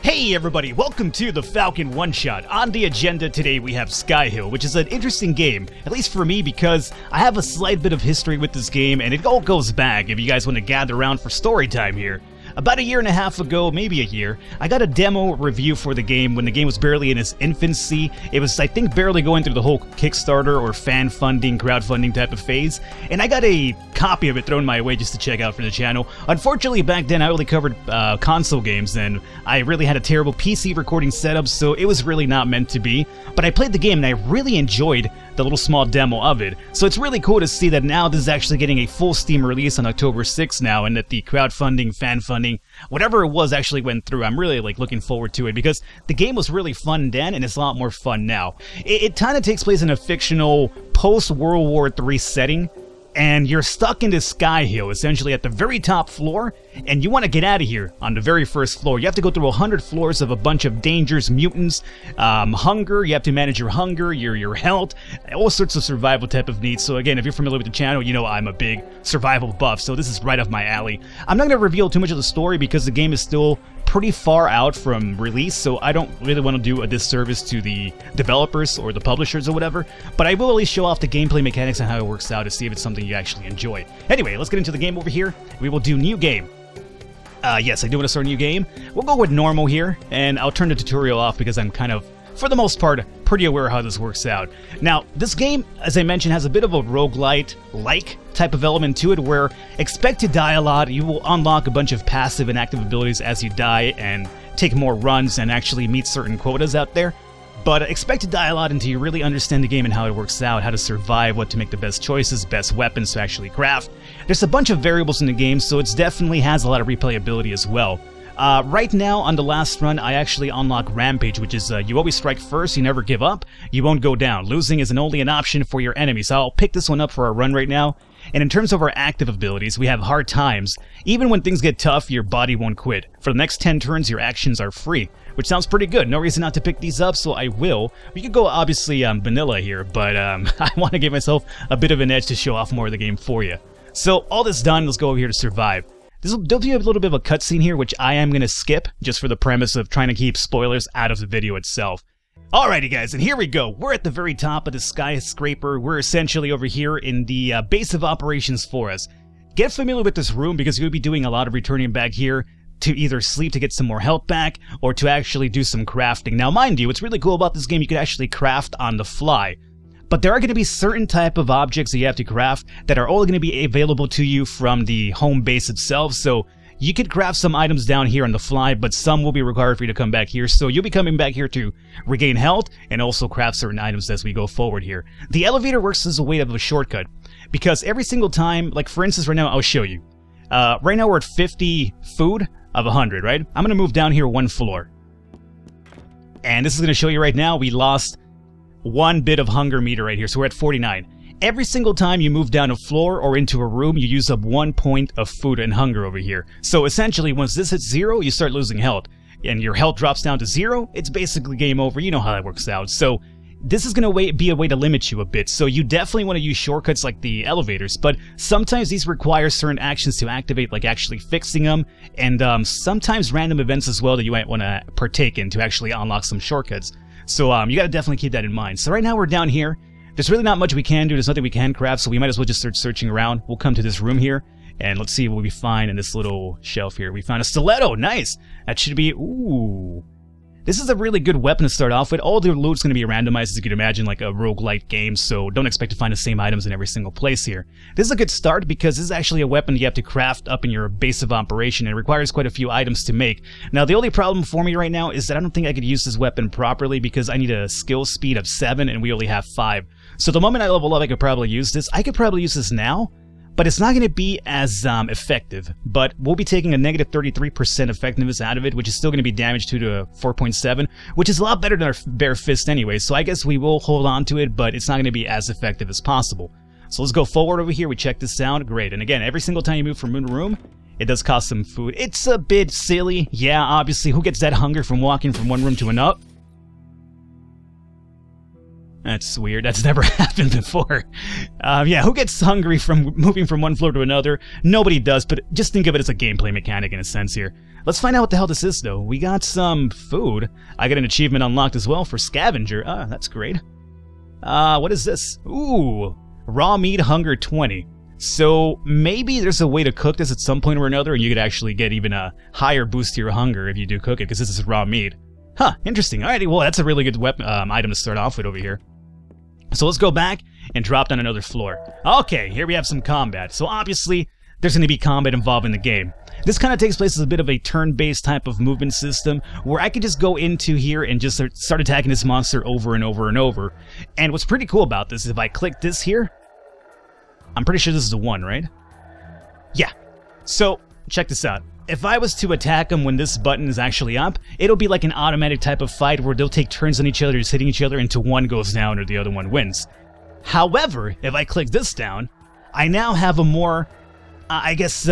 Hey everybody, welcome to the Falcon one-shot. On the agenda today we have Skyhill, which is an interesting game, at least for me because I have a slight bit of history with this game and it all goes back if you guys want to gather around for story time here. About a year and a half ago, maybe a year, I got a demo review for the game when the game was barely in its infancy. It was, I think, barely going through the whole Kickstarter or fan funding, crowdfunding type of phase, and I got a copy of it thrown my way just to check out for the channel. Unfortunately, back then I only covered console games, and I really had a terrible PC recording setup, so it was really not meant to be. But I played the game and I really enjoyed the little small demo of it. So it's really cool to see that now this is actually getting a full Steam release on October 6th now, and that the crowdfunding, fan funding, whatever it was actually went through. I'm really looking forward to it because the game was really fun then and it's a lot more fun now. It kind of takes place in a fictional post-World War III setting, and you're stuck in this Skyhill, essentially at the very top floor, and you want to get out of here on the very first floor. You have to go through 100 floors of a bunch of dangers, mutants, hunger. You have to manage your hunger, your health, all sorts of survival type of needs. So again, if you're familiar with the channel, you know I'm a big survival buff, so this is right up my alley. I'm not going to reveal too much of the story because the game is still pretty far out from release, so I don't really want to do a disservice to the developers or the publishers or whatever, but I will at least show off the gameplay mechanics and how it works out to see if it's something you actually enjoy. Anyway, let's get into the game over here. We will do new game. Yes, I do want to start a new game. We'll go with normal here, and I'll turn the tutorial off because I'm kind of, for the most part, pretty aware how this works out. Now, this game, as I mentioned, has a bit of a roguelite-like type of element to it where expect to die a lot. You will unlock a bunch of passive and active abilities as you die and take more runs and actually meet certain quotas out there. But expect to die a lot until you really understand the game and how it works out, how to survive, what to make the best choices, best weapons to actually craft. There's a bunch of variables in the game, so it definitely has a lot of replayability as well. Right now, on the last run, I actually unlock Rampage, which is you always strike first, you never give up, you won't go down. Losing is only an option for your enemies, so I'll pick this one up for our run right now. And in terms of our active abilities, we have Hard Times. Even when things get tough, your body won't quit. For the next 10 turns, your actions are free, which sounds pretty good. No reason not to pick these up, so I will. We could go, obviously, vanilla here, but I want to give myself a bit of an edge to show off more of the game for you. So, all this done, let's go over here to survive. There'll be a little bit of a cutscene here, which I am going to skip, just for the premise of trying to keep spoilers out of the video itself. Alrighty guys, and here we go. We're at the very top of the skyscraper. We're essentially over here in the base of operations for us. Get familiar with this room because you'll be doing a lot of returning back here to either sleep to get some more health back or to actually do some crafting. Now mind you, what's really cool about this game, you can actually craft on the fly. But there are going to be certain type of objects that you have to craft that are only going to be available to you from the home base itself, so you could craft some items down here on the fly, but some will be required for you to come back here, so you'll be coming back here to regain health and also craft certain items as we go forward here. The elevator works as a way of a shortcut, because every single time, like for instance right now, I'll show you. Right now we're at 50 food of 100, right? I'm going to move down here one floor. And this is going to show you right now, we lost one bit of hunger meter right here, so we're at 49. Every single time you move down a floor or into a room, you use up 1 point of food and hunger over here. So essentially, once this hits 0, you start losing health. And your health drops down to 0, it's basically game over. You know how that works out. So this is going to be a way to limit you a bit. So you definitely want to use shortcuts like the elevators, but sometimes these require certain actions to activate, like actually fixing them, and sometimes random events as well that you might want to partake in to actually unlock some shortcuts. So you got to definitely keep that in mind. So right now we're down here. There's really not much we can do. There's nothing we can craft, so we might as well just start searching around. We'll come to this room here, and let's see what we find in this little shelf here. We found a stiletto. Nice. That should be... Ooh. This is a really good weapon to start off with. All the loot's going to be randomized, as you can imagine, like a roguelite game, so don't expect to find the same items in every single place here. This is a good start because this is actually a weapon you have to craft up in your base of operation, and it requires quite a few items to make. Now, the only problem for me right now is that I don't think I could use this weapon properly because I need a skill speed of 7, and we only have 5. So the moment I level up, I could probably use this. I could probably use this now, but it's not going to be as effective. But we'll be taking a negative 33% effectiveness out of it, which is still going to be damage to 4.7, which is a lot better than our bare fist anyway. So I guess we will hold on to it, but it's not going to be as effective as possible. So let's go forward over here. We check this out. Great. And again, every single time you move from room to room, it does cost some food. It's a bit silly. Yeah, obviously, who gets that hunger from walking from one room to another? That's weird. That's never happened before. Yeah, who gets hungry from moving from one floor to another? Nobody does, but just think of it as a gameplay mechanic in a sense here. Let's find out what the hell this is, though. We got some food. I got an achievement unlocked as well for scavenger. That's great. What is this? Ooh, raw meat hunger 20. So maybe there's a way to cook this at some point or another, and you could actually get even a higher boost to your hunger if you do cook it, because this is raw meat. Huh, interesting. Alrighty, well, that's a really good weapon, item to start off with over here. So let's go back and drop down another floor. Okay, here we have some combat. So obviously, there's going to be combat involved in the game. This kind of takes place as a bit of a turn-based type of movement system, where I could just go into here and just start attacking this monster over and over and over. And what's pretty cool about this is if I click this here, I'm pretty sure this is the one, right? Yeah. So, check this out. If I was to attack them when this button is actually up, it'll be like an automatic type of fight where they'll take turns on each other, just hitting each other until one goes down or the other one wins. However, if I click this down, I now have a more, I guess,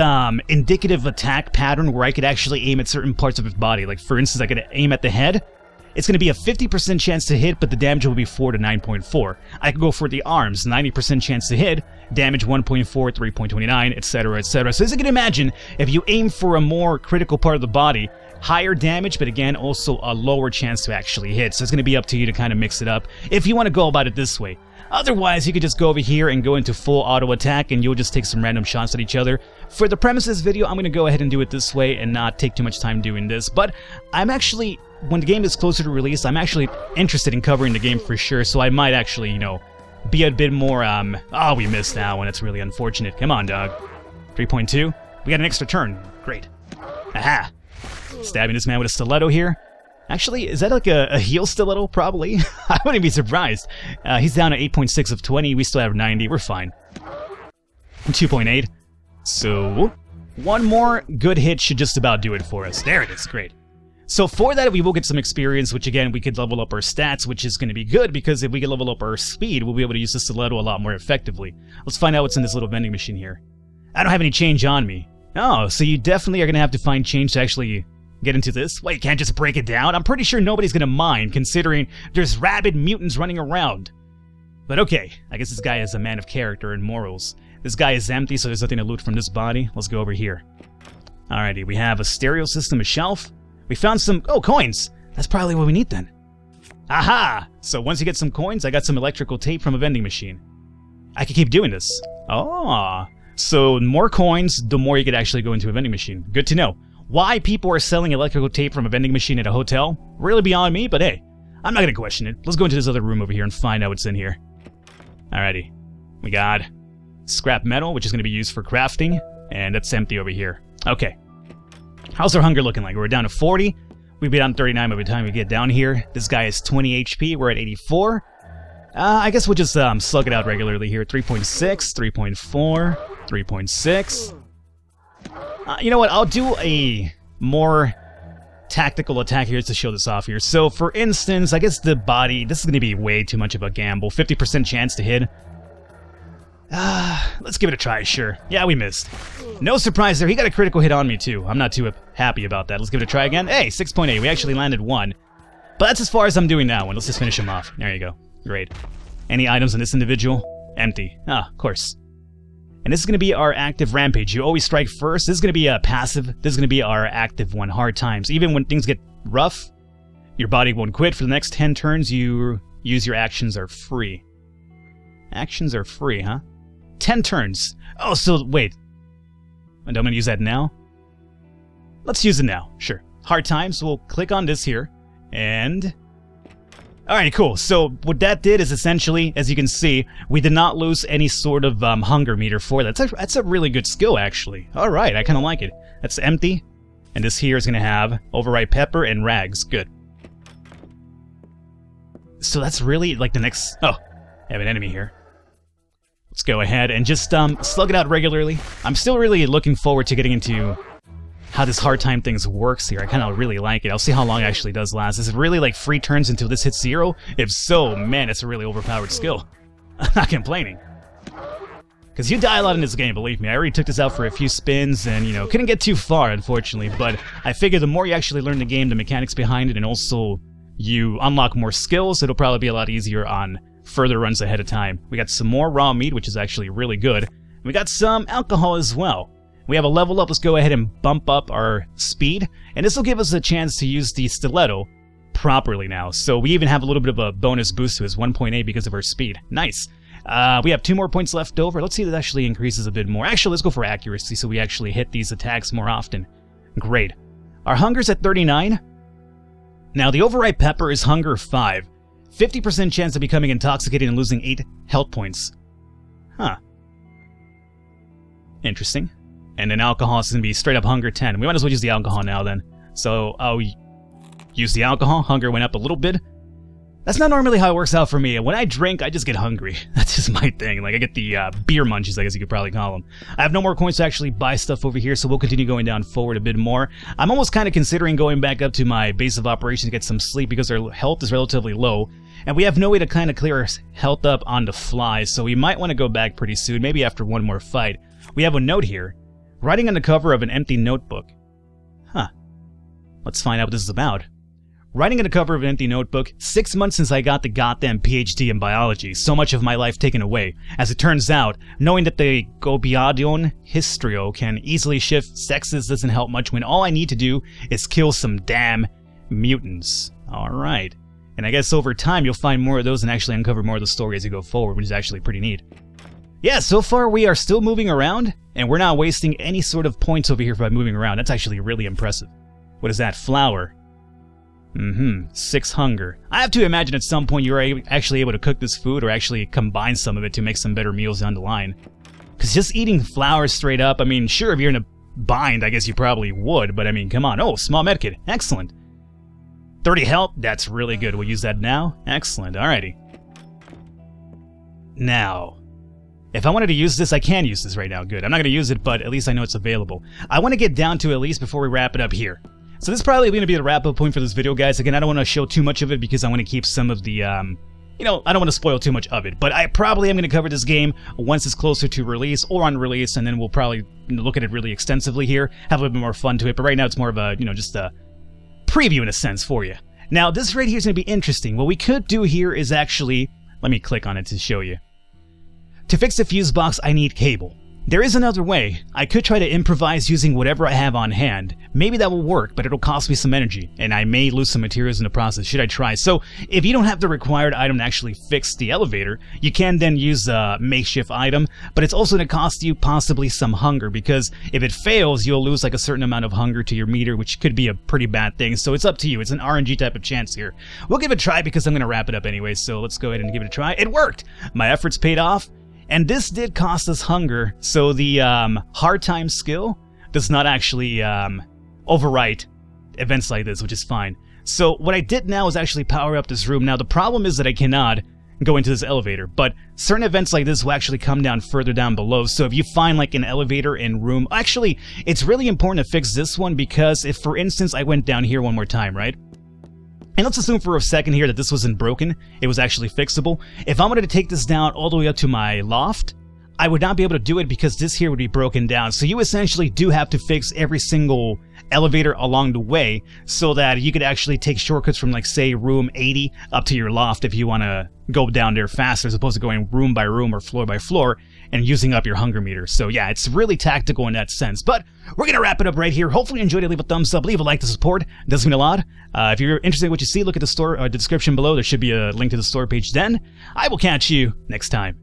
indicative attack pattern where I could actually aim at certain parts of his body. Like, for instance, I could aim at the head. It's going to be a 50% chance to hit, but the damage will be 4 to 9.4. I could go for the arms, 90% chance to hit, damage 1.4, 3.29, etc., etc. So as you can imagine, if you aim for a more critical part of the body, higher damage, but again, also a lower chance to actually hit. So it's going to be up to you to kind of mix it up if you want to go about it this way. Otherwise, you could just go over here and go into full auto attack, and you'll just take some random shots at each other. For the premise of this video, I'm going to go ahead and do it this way and not take too much time doing this. But I'm actually, when the game is closer to release, I'm actually interested in covering the game for sure. So I might actually, you know, be a bit more, oh, we missed that one. That's really unfortunate. Come on, dog. 3.2. We got an extra turn. Great. Aha. Stabbing this man with a stiletto here. Actually, is that like a heel stiletto? Probably. I wouldn't be surprised. He's down to 8.6 of 20. We still have 90. We're fine. 2.8. So, one more good hit should just about do it for us. There it is. Great. So for that, we will get some experience, which again, we could level up our stats, which is going to be good, because if we can level up our speed, we'll be able to use the stiletto a lot more effectively. Let's find out what's in this little vending machine here. I don't have any change on me. Oh, so you definitely are going to have to find change to actually get into this? Well, you can't just break it down? I'm pretty sure nobody's going to mind, considering there's rabid mutants running around. But okay, I guess this guy is a man of character and morals. This guy is empty, so there's nothing to loot from this body. Let's go over here. Alrighty, we have a stereo system, a shelf. We found some, oh, coins! That's probably what we need then. Aha! So once you get some coins, I got some electrical tape from a vending machine. I could keep doing this. Oh, so more coins, the more you could actually go into a vending machine. Good to know. Why people are selling electrical tape from a vending machine at a hotel? Really beyond me, but hey, I'm not gonna question it. Let's go into this other room over here and find out what's in here. Alrighty. We got scrap metal, which is gonna be used for crafting, and that's empty over here. Okay. How's our hunger looking like? We're down to 40. We'll be down to 39 by the time we get down here. This guy is 20 HP. We're at 84. I guess we'll just slug it out regularly here. 3.6, 3.4, 3.6. You know what? I'll do a more tactical attack here to show this off here. So, for instance, I guess the body... This is going to be way too much of a gamble. 50% chance to hit. Let's give it a try, sure. Yeah, we missed. No surprise there, he got a critical hit on me too. I'm not too happy about that. Let's give it a try again. Hey, 6.8, we actually landed 1. But that's as far as I'm doing that one. Let's just finish him off. There you go. Great. Any items on this individual? Empty. Ah, of course. And this is going to be our active rampage. You always strike first. This is going to be a passive. This is going to be our active one, hard times. Even when things get rough, your body won't quit. For the next 10 turns, you use your actions are free. Actions are free, huh? 10 turns. Oh, so wait. And I'm going to use that now? Let's use it now. Sure. Hard times. We'll click on this here. And... Alright, cool. So what that did is essentially, as you can see, we did not lose any sort of hunger meter for that. That's a really good skill, actually. Alright, I kind of like it. That's empty. And this here is going to have overripe pepper and rags. Good. So that's really like the next... Oh, I have an enemy here. Let's go ahead and just slug it out regularly. I'm still really looking forward to getting into how this hard time things works here. I kind of really like it. I'll see how long it actually does last. Is it really like free turns until this hits 0? If so, man, it's a really overpowered skill. I'm not complaining. Because you die a lot in this game, believe me. I already took this out for a few spins and, you know, couldn't get too far, unfortunately. But I figure the more you actually learn the game, the mechanics behind it, and also you unlock more skills, it'll probably be a lot easier on further runs ahead of time. We got some more raw meat, which is actually really good. We got some alcohol as well. We have a level up. Let's go ahead and bump up our speed, and this will give us a chance to use the stiletto properly now. So we even have a little bit of a bonus boost to his 1.8 because of our speed. Nice. We have 2 more points left over. Let's see if that actually increases a bit more. Actually, let's go for accuracy so we actually hit these attacks more often. Great. Our hunger's at 39. Now, the overripe pepper is hunger 5. 50% chance of becoming intoxicated and losing 8 health points. Huh. Interesting. And then alcohol is going to be straight up hunger 10. We might as well use the alcohol now then. So, I'll use the alcohol. Hunger went up a little bit. That's not normally how it works out for me. When I drink, I just get hungry. That's just my thing. Like, I get the beer munchies, I guess you could probably call them. I have no more coins to actually buy stuff over here, so we'll continue going down forward a bit more. I'm almost kind of considering going back up to my base of operations to get some sleep because our health is relatively low. And we have no way to kind of clear our health up on the fly, so we might want to go back pretty soon, maybe after one more fight. We have a note here. Writing on the cover of an empty notebook. Huh. Let's find out what this is about. Writing on the cover of an empty notebook, 6 months since I got the goddamn PhD in biology, so much of my life taken away. As it turns out, knowing that the Gobiadion Histrio can easily shift sexes doesn't help much when all I need to do is kill some damn mutants. Alright. And I guess over time you'll find more of those and actually uncover more of the story as you go forward, which is actually pretty neat. Yeah, so far we are still moving around, and we're not wasting any sort of points over here by moving around. That's actually really impressive. What is that? Flour. 6 hunger. I have to imagine at some point you're actually able to cook this food or actually combine some of it to make some better meals down the line. Because just eating flour straight up, I mean, sure, if you're in a bind, I guess you probably would, but I mean, come on. Oh, small medkit. Excellent. 30 health. That's really good. We'll use that now. Excellent. Alrighty. Now, if I wanted to use this, I can use this right now. Good. I'm not going to use it, but at least I know it's available. I want to get down to at least before we wrap it up here. So this is probably going to be the wrap-up point for this video, guys. Again, I don't want to show too much of it because I want to keep some of the, you know, I don't want to spoil too much of it. But I probably am going to cover this game once it's closer to release or on release, and then we'll probably look at it really extensively here, have a little bit more fun to it. But right now it's more of a, you know, just a preview in a sense for you. Now, this right here is going to be interesting. What we could do here is actually, let me click on it to show you. To fix the fuse box, I need cable. There is another way. I could try to improvise using whatever I have on hand. Maybe that will work, but it'll cost me some energy, and I may lose some materials in the process should I try. So, if you don't have the required item to actually fix the elevator, you can then use a makeshift item, but it's also going to cost you possibly some hunger, because if it fails, you'll lose like a certain amount of hunger to your meter, which could be a pretty bad thing. So it's up to you. It's an RNG type of chance here. We'll give it a try because I'm going to wrap it up anyway, so let's go ahead and give it a try. It worked! My efforts paid off. And this did cost us hunger, so the hard time skill does not actually overwrite events like this, which is fine. So what I did now is actually power up this room. Now the problem is that I cannot go into this elevator, but certain events like this will actually come down further down below. So if you find like an elevator in room... Actually, it's really important to fix this one because if, for instance, I went down here one more time, right? And let's assume for a second here that this wasn't broken, it was actually fixable. If I wanted to take this down all the way up to my loft, I would not be able to do it because this here would be broken down. So you essentially do have to fix every single elevator along the way so that you could actually take shortcuts from, like, say, room 80 up to your loft if you want to go down there faster as opposed to going room by room or floor by floor and using up your hunger meter. So yeah, it's really tactical in that sense. But we're going to wrap it up right here. Hopefully you enjoyed it. Leave a thumbs up. Leave a like to support. It does mean a lot. If you're interested in what you see, look at the store, the description below. There should be a link to the store page then. I will catch you next time.